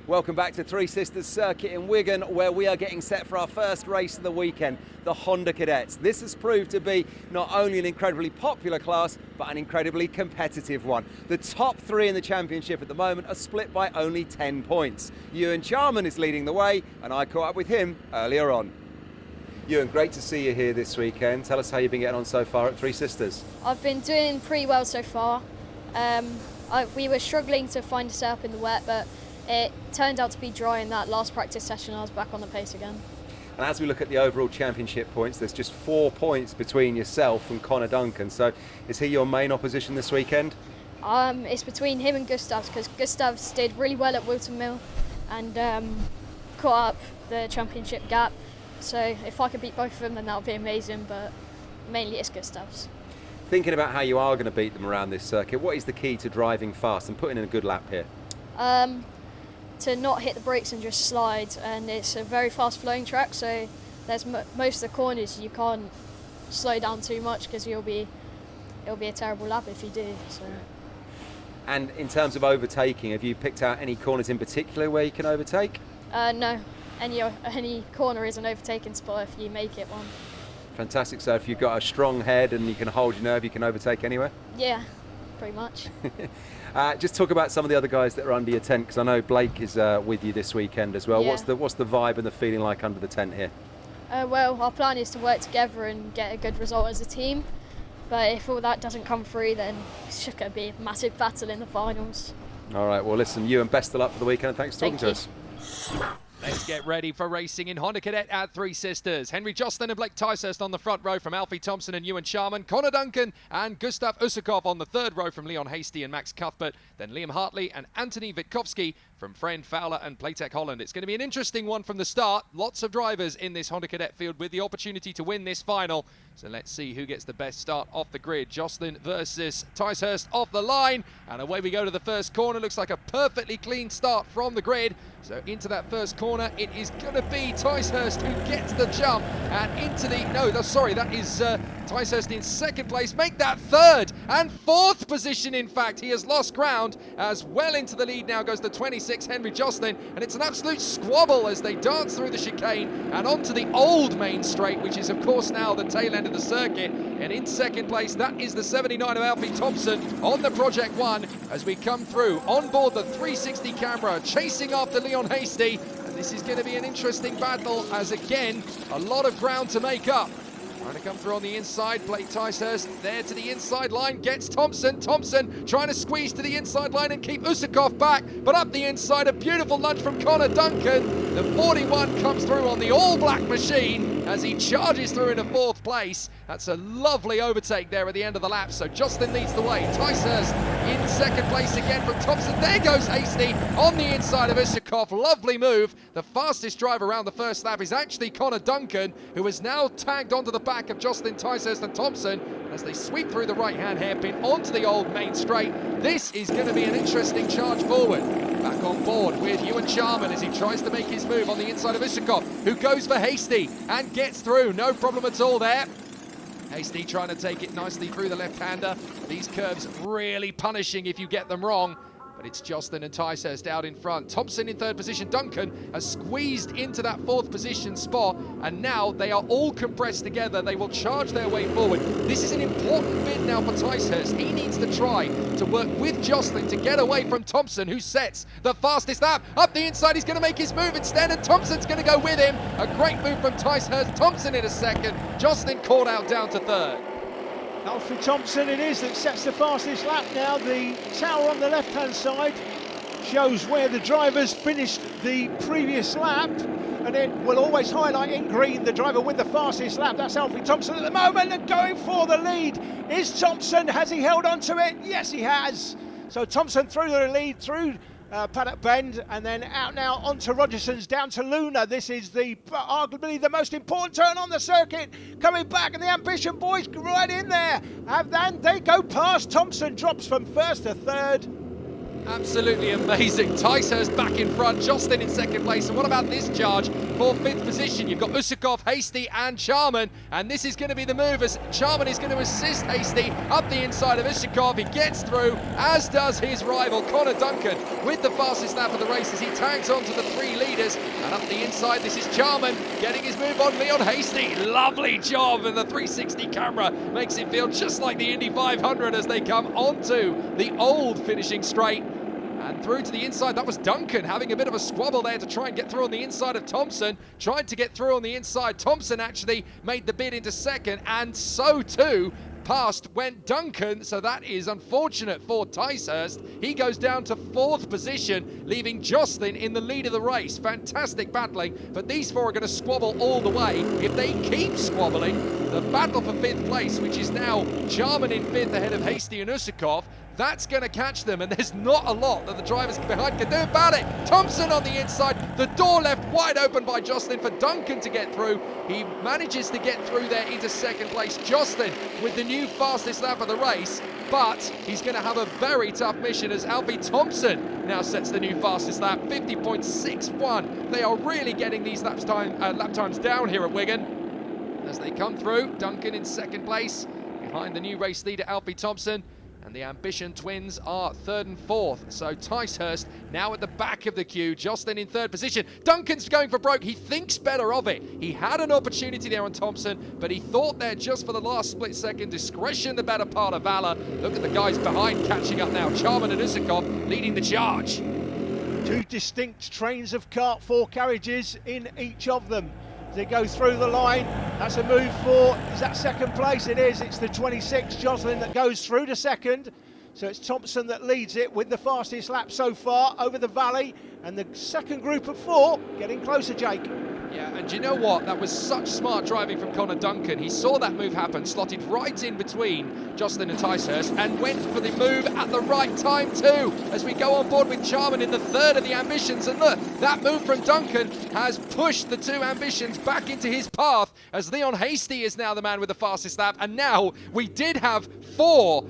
Welcome back to Three Sisters Circuit in Wigan, where we are getting set for our first race of the weekend, the Honda Cadets. This has proved to be not only an incredibly popular class, but an incredibly competitive one. The top three in the championship at the moment are split by only 10 points. Ewan Charman is leading the way, and I caught up with him earlier on. Ewan, great to see you here this weekend. Tell us how you've been getting on so far at Three Sisters. I've been doing pretty well so far. We were struggling to find a setup in the wet, but it turned out to be dry in that last practice session. I was back on the pace again. And as we look at the overall championship points, there's just 4 points between yourself and Connor Duncan. So is he your main opposition this weekend? It's between him and Gustavs, because Gustavs did really well at Wilton Mill and caught up the championship gap. So if I could beat both of them, then that would be amazing, but mainly it's Gustavs. Thinking about how you are going to beat them around this circuit, what is the key to driving fast and putting in a good lap here? To not hit the brakes and just slide, and it's a very fast flowing track, so there's most of the corners you can't slow down too much, because it'll be a terrible lap if you do. So. And in terms of overtaking, have you picked out any corners in particular where you can overtake? No, any corner is an overtaking spot if you make it one. Fantastic. So if you've got a strong head and you can hold your nerve, you can overtake anywhere? Yeah, pretty much. Just talk about some of the other guys that are under your tent, because I know Blake is with you this weekend as well. Yeah. What's the vibe and the feeling like under the tent here? Well, our plan is to work together and get a good result as a team, but if all that doesn't come through, then it's just going to be a massive battle in the finals. All right, well listen, you and best of luck for the weekend. Thanks for talking to us. Let's get ready for racing in Honda Cadet at Three Sisters. Henry Jocelyn and Blake Ticehurst on the front row from Alfie Thompson and Ewan Charman. Connor Duncan and Gustav Usakov on the third row from Leon Hasty and Max Cuthbert. Then Liam Hartley and Anthony Witkowski from Friend Fowler and Playtech Holland. It's going to be an interesting one from the start. Lots of drivers in this Honda Cadet field with the opportunity to win this final. So let's see who gets the best start off the grid. Jocelyn versus Ticehurst off the line. And away we go to the first corner. Looks like a perfectly clean start from the grid. So into that first corner, it is going to be Ticehurst who gets the jump. And into the, that is Ticehurst in second place. Make that third and fourth position, in fact. He has lost ground as well into the lead. Now goes the 26, Henry Jocelyn. And it's an absolute squabble as they dance through the chicane and onto the old main straight, which is, of course, now the tail end of the circuit. And in second place, that is the 79 of Alfie Thompson on the Project 1 as we come through on board the 360 camera, chasing after Leon Hasty. And this is going to be an interesting battle as, again, a lot of ground to make up. Trying to come through on the inside, Blake Ticehurst there to the inside line, gets Thompson. Thompson trying to squeeze to the inside line and keep Usakov back, but up the inside, a beautiful lunge from Connor Duncan. The 41 comes through on the all-black machine as he charges through into fourth place. That's a lovely overtake there at the end of the lap, so Jocelyn leads the way. Ticehurst in second place again from Thompson. There goes Hasty on the inside of Usakov. Lovely move. The fastest driver around the first lap is actually Connor Duncan, who is now tagged onto the back of Jocelyn, Ticehurst and Thompson as they sweep through the right-hand hairpin onto the old main straight. This is going to be an interesting charge forward. Back on board with Ewan Charman as he tries to make his move on the inside of Usakov, who goes for Hasty and gets through. No problem at all there. Hasty trying to take it nicely through the left-hander. These curves really punishing if you get them wrong. But it's Jocelyn and Ticehurst out in front. Thompson in third position. Duncan has squeezed into that fourth position spot, and now they are all compressed together. They will charge their way forward. This is an important bit now for Ticehurst. He needs to try to work with Jocelyn to get away from Thompson, who sets the fastest lap. Up the inside, he's going to make his move instead, and Thompson's going to go with him. A great move from Ticehurst. Thompson in a second. Jocelyn called out down to third. Alfie Thompson it is that sets the fastest lap now. The tower on the left-hand side shows where the drivers finished the previous lap, and it will always highlight in green the driver with the fastest lap. That's Alfie Thompson at the moment, and going for the lead is Thompson. Has he held on to it? Yes, he has. So Thompson through the lead, through Paddock Bend, and then out now onto Rogerson's down to Luna. This is arguably the most important turn on the circuit. Coming back, and the Ambition boys right in there. And then they go past. Thompson drops from first to third. Absolutely amazing. Ticehurst back in front, Jocelyn in second place. And what about this charge for 5th position? You've got Usakov, Hasty and Charman. And this is going to be the move as Charman is going to assist Hasty up the inside of Usakov. He gets through, as does his rival Connor Duncan with the fastest lap of the race as he tags on to the 3 leaders. And up the inside, this is Charman getting his move on Leon Hasty. Lovely job, and the 360 camera makes it feel just like the Indy 500 as they come onto the old finishing straight. And through to the inside, that was Duncan having a bit of a squabble there to try and get through on the inside of Thompson. Tried to get through on the inside. Thompson actually made the bid into second, and so too past went Duncan, so that is unfortunate for Ticehurst. He goes down to 4th position, leaving Jocelyn in the lead of the race. Fantastic battling, but these 4 are going to squabble all the way. If they keep squabbling, the battle for 5th place, which is now Jarman in 5th ahead of Hasty and Usakov, that's going to catch them, and there's not a lot that the drivers behind can do about it. Thompson on the inside, the door left wide open by Jocelyn for Duncan to get through. He manages to get through there into second place. Jocelyn with the new fastest lap of the race, but he's going to have a very tough mission as Alfie Thompson now sets the new fastest lap, 50.61. They are really getting these lap times down here at Wigan. As they come through, Duncan in second place behind the new race leader Alfie Thompson. And the Ambition twins are 3rd and 4th. So Ticehurst now at the back of the queue. Jocelyn in 3rd position. Duncan's going for broke. He thinks better of it. He had an opportunity there on Thompson, but he thought there just for the last split second. Discretion, the better part of valor. Look at the guys behind catching up now. Charman and Usakov leading the charge. 2 distinct trains of Kart 4 carriages in each of them. They go through the line. That's a move for, is that second place? It is. It's the 26 Jocelyn that goes through to second. So it's Thompson that leads it with the fastest lap so far over the valley. And the second group of 4 getting closer, Jake. Yeah, and do you know what? That was such smart driving from Connor Duncan. He saw that move happen, slotted right in between Jocelyn and Ticehurst, and went for the move at the right time too, as we go on board with Charman in the 3rd of the Ambitions. And look, that move from Duncan has pushed the 2 Ambitions back into his path, as Leon Hasty is now the man with the fastest lap. And now we did have 4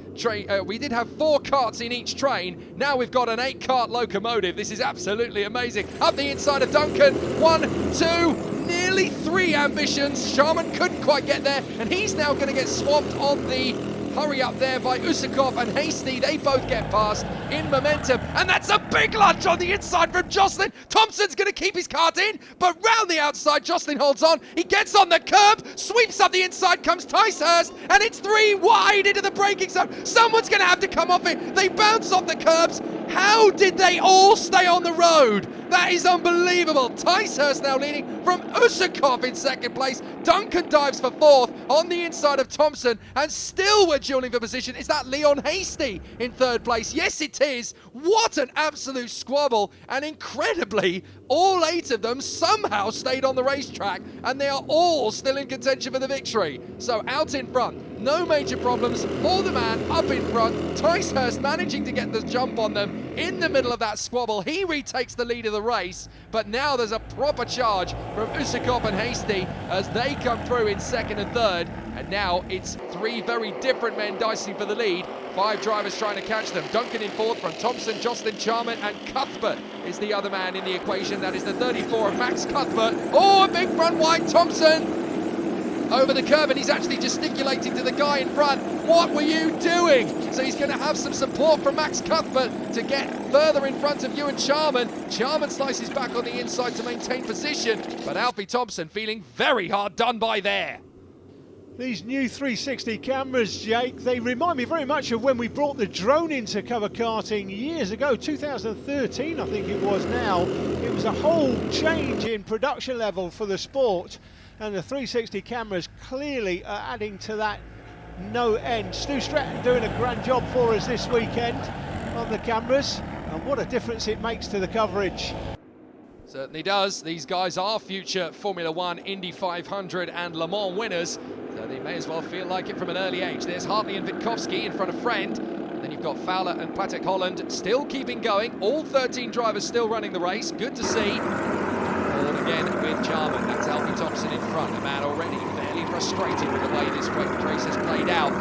carts in each train. Now we've got an 8-cart locomotive. This is absolutely amazing. Up the inside of Duncan, 1, 2, nearly 3 Ambitions. Charman couldn't quite get there, and he's now going to get swamped on the hurry up there by Usakov and Hasty. They both get past in momentum, and that's a big lunge on the inside from Jocelyn. Thompson's going to keep his cart in, but round the outside, Jocelyn holds on. He gets on the curb, sweeps up the inside, comes Ticehurst, and it's 3 wide into the braking zone. Someone's going to have to come off it. They bounce off the curbs. How did they all stay on the road? That is unbelievable. Ticehurst now leading from Usakov in second place. Duncan dives for 4th on the inside of Thompson, and still we're dueling for position. Is that Leon Hasty in 3rd place? Yes, it is. What an absolute squabble, and incredibly, all 8 of them somehow stayed on the racetrack, and they are all still in contention for the victory. So out in front, no major problems for the man up in front. Ticehurst managing to get the jump on them in the middle of that squabble. He retakes the lead of the race, but now there's a proper charge from Usakov and Hasty as they come through in 2nd and 3rd, and now it's 3 very different men dicing for the lead. 5 drivers trying to catch them. Duncan in 4th from Thompson, Jocelyn, Charman and Cuthbert is the other man in the equation. That is the 34 of Max Cuthbert. Oh, a big front wide Thompson over the curb, and he's actually gesticulating to the guy in front. What were you doing? So he's going to have some support from Max Cuthbert to get further in front of Ewan Charman. Charman slices back on the inside to maintain position, but Alfie Thompson feeling very hard done by there. These new 360 cameras, Jake, they remind me very much of when we brought the drone in to cover karting years ago, 2013 I think it was now. It was a whole change in production level for the sport, and the 360 cameras clearly are adding to that no end. Stu Stratton doing a grand job for us this weekend on the cameras, and what a difference it makes to the coverage. Certainly does. These guys are future Formula 1, Indy 500 and Le Mans winners, so they may as well feel like it from an early age. There's Hartley and Witkowski in front of Friend, and then you've got Fowler and Patek Holland still keeping going. All 13 drivers still running the race. Good to see. All again with Jarman. That's Alfie Thompson in front, a man already fairly frustrated with the way this race has played out.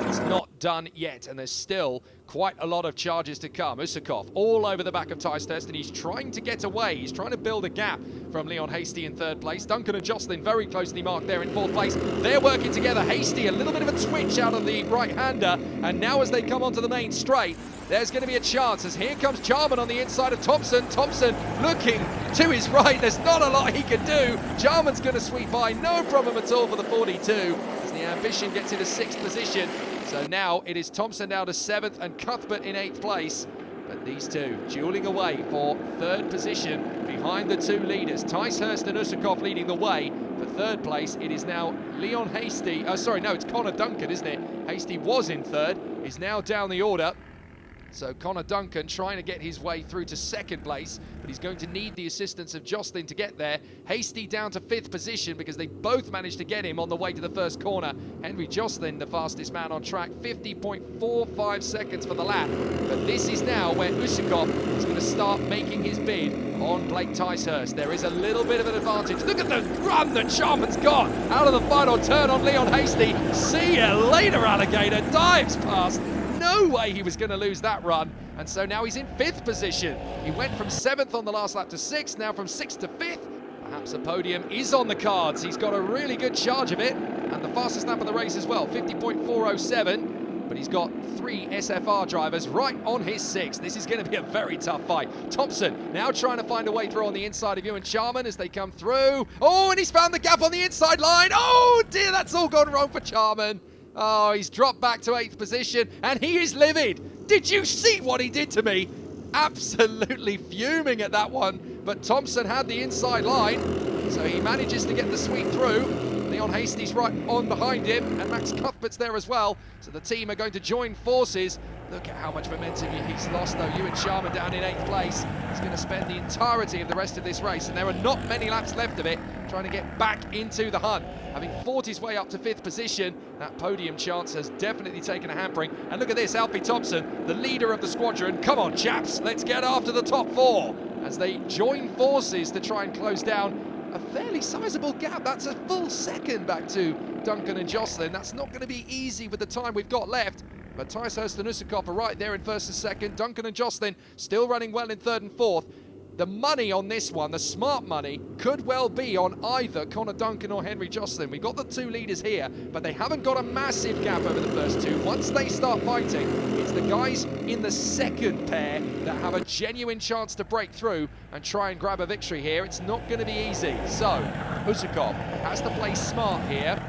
It's not done yet, and there's still quite a lot of charges to come. Usakov all over the back of Ticehurst, and he's trying to get away. He's trying to build a gap from Leon Hasty in third place. Duncan and Jocelyn very closely marked there in fourth place. They're working together. Hasty, a little bit of a twitch out of the right-hander, and now as they come onto the main straight, there's going to be a chance as here comes Jarman on the inside of Thompson. Thompson looking to his right. There's not a lot he can do. Jarman's going to sweep by, no problem at all for the 42 as the Ambition gets into 6th position. So now it is Thompson down to 7th and Cuthbert in 8th place. But these two dueling away for 3rd position behind the 2 leaders. Ticehurst and Usakov leading the way. For 3rd place, it is now Leon Hasty. Sorry, no, it's Connor Duncan, isn't it? Hasty was in 3rd, is now down the order. So Connor Duncan trying to get his way through to 2nd place, but he's going to need the assistance of Jocelyn to get there. Hasty down to 5th position because they both managed to get him on the way to the first corner. Henry Jocelyn, the fastest man on track, 50.45 seconds for the lap. But this is now where Usakov is going to start making his bid on Blake Ticehurst. There is a little bit of an advantage. Look at the run that Jarman's got out of the final turn on Leon Hasty. See you later, alligator. Dives past. No way he was going to lose that run, and so now he's in 5th position. He went from 7th on the last lap to 6th, now from 6th to 5th. Perhaps a podium is on the cards. He's got a really good charge of it, and the fastest lap of the race as well, 50.407. But he's got 3 SFR drivers right on his 6th. This is going to be a very tough fight. Thompson now trying to find a way through on the inside of Ewan Charman as they come through. Oh, and he's found the gap on the inside line. Oh dear, that's all gone wrong for Charman. Oh, he's dropped back to 8th position, and he is livid. Did you see what he did to me? Absolutely fuming at that one, but Thompson had the inside line, so he manages to get the sweep through. Leon Hasty's right on behind him, and Max Cuthbert's there as well, so the team are going to join forces. Look at how much momentum he's lost, though. Ewan Sharma down in 8th place. He's going to spend the entirety of the rest of this race, and there are not many laps left of it, trying to get back into the hunt. Having fought his way up to 5th position, that podium chance has definitely taken a hampering. And look at this, Alfie Thompson, the leader of the squadron. Come on, chaps, let's get after the top 4 as they join forces to try and close down a fairly sizable gap. That's a full second back to Duncan and Jocelyn. That's not going to be easy with the time we've got left. But Ticehurst and Usakov are right there in 1st and 2nd. Duncan and Jocelyn still running well in 3rd and 4th. The money on this one, the smart money, could well be on either Connor Duncan or Henry Jocelyn. We've got the 2 leaders here, but they haven't got a massive gap over the first 2. Once they start fighting, it's the guys in the 2nd pair that have a genuine chance to break through and try and grab a victory here. It's not going to be easy. So, Usakov has to play smart here.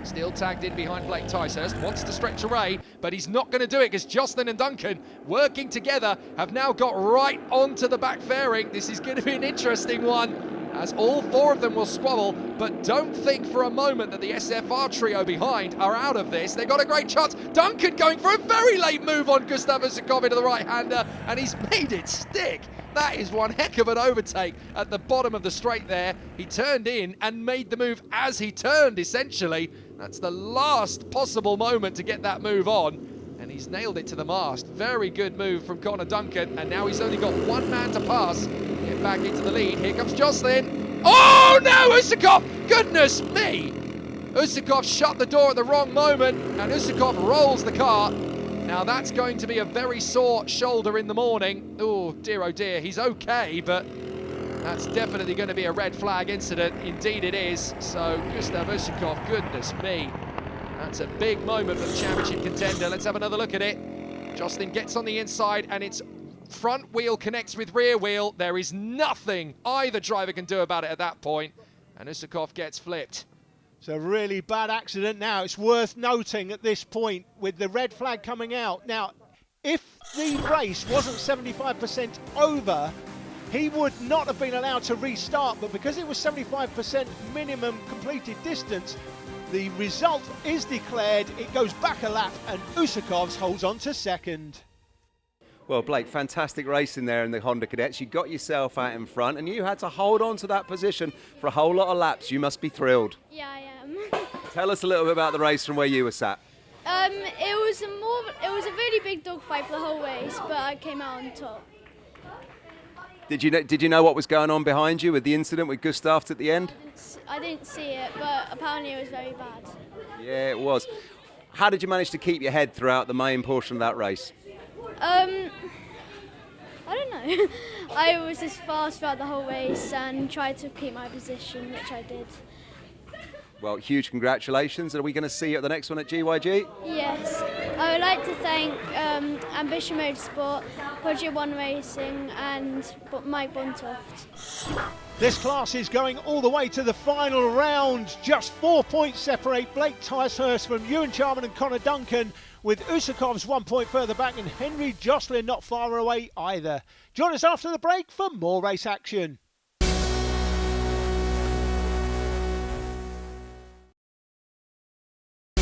Still tagged in behind Blake Ticehurst, wants to stretch away, but he's not going to do it because Jocelyn and Duncan, working together, have now got right onto the back fairing. This is going to be an interesting one, as all 4 of them will squabble, but don't think for a moment that the SFR trio behind are out of this. They've got a great chance. Duncan going for a very late move on Gustav Usakov into the right-hander, and he's made it stick. That is one heck of an overtake at the bottom of the straight there. He turned in and made the move as he turned, essentially. That's the last possible moment to get that move on, and he's nailed it to the mast. Very good move from Connor Duncan, and now he's only got 1 man to pass. Get back into the lead. Here comes Jocelyn. Oh no, Usakov! Goodness me! Usakov shut the door at the wrong moment, and Usakov rolls the car. Now that's going to be a very sore shoulder in the morning. Oh dear, he's okay, but that's definitely going to be a red flag incident. Indeed it is. So Gustav Usakov, goodness me. That's a big moment for the championship contender. Let's have another look at it. Jocelyn gets on the inside and it's front wheel connects with rear wheel. There is nothing either driver can do about it at that point. And Usakov gets flipped. It's a really bad accident. Now, it's worth noting at this point with the red flag coming out. Now, if the race wasn't 75% over, he would not have been allowed to restart, but because it was 75% minimum completed distance, the result is declared. It goes back a lap, and Usakov holds on to 2nd. Well, Blake, fantastic racing there in the Honda Cadets. You got yourself out in front, and you had to hold on to that position for a whole lot of laps. You must be thrilled. Yeah, I am. Tell us a little bit about the race from where you were sat. It was a really big dogfight for the whole race, but I came out on top. Did you know what was going on behind you with the incident with Gustav at the end? I didn't see it, but apparently it was very bad. Yeah, it was. How did you manage to keep your head throughout the main portion of that race? I don't know. I was just fast throughout the whole race and tried to keep my position, which I did. Well, huge congratulations. Are we going to see you at the next one at GYG? Yes. I would like to thank Ambition Motorsport, Project One Racing and Mike Bontoft. This class is going all the way to the final round. Just 4 points separate Blake Ticehurst from Ewan Charman and Connor Duncan, with Usakov's 1 point further back and Henry Jocelyn not far away either. Join us after the break for more race action.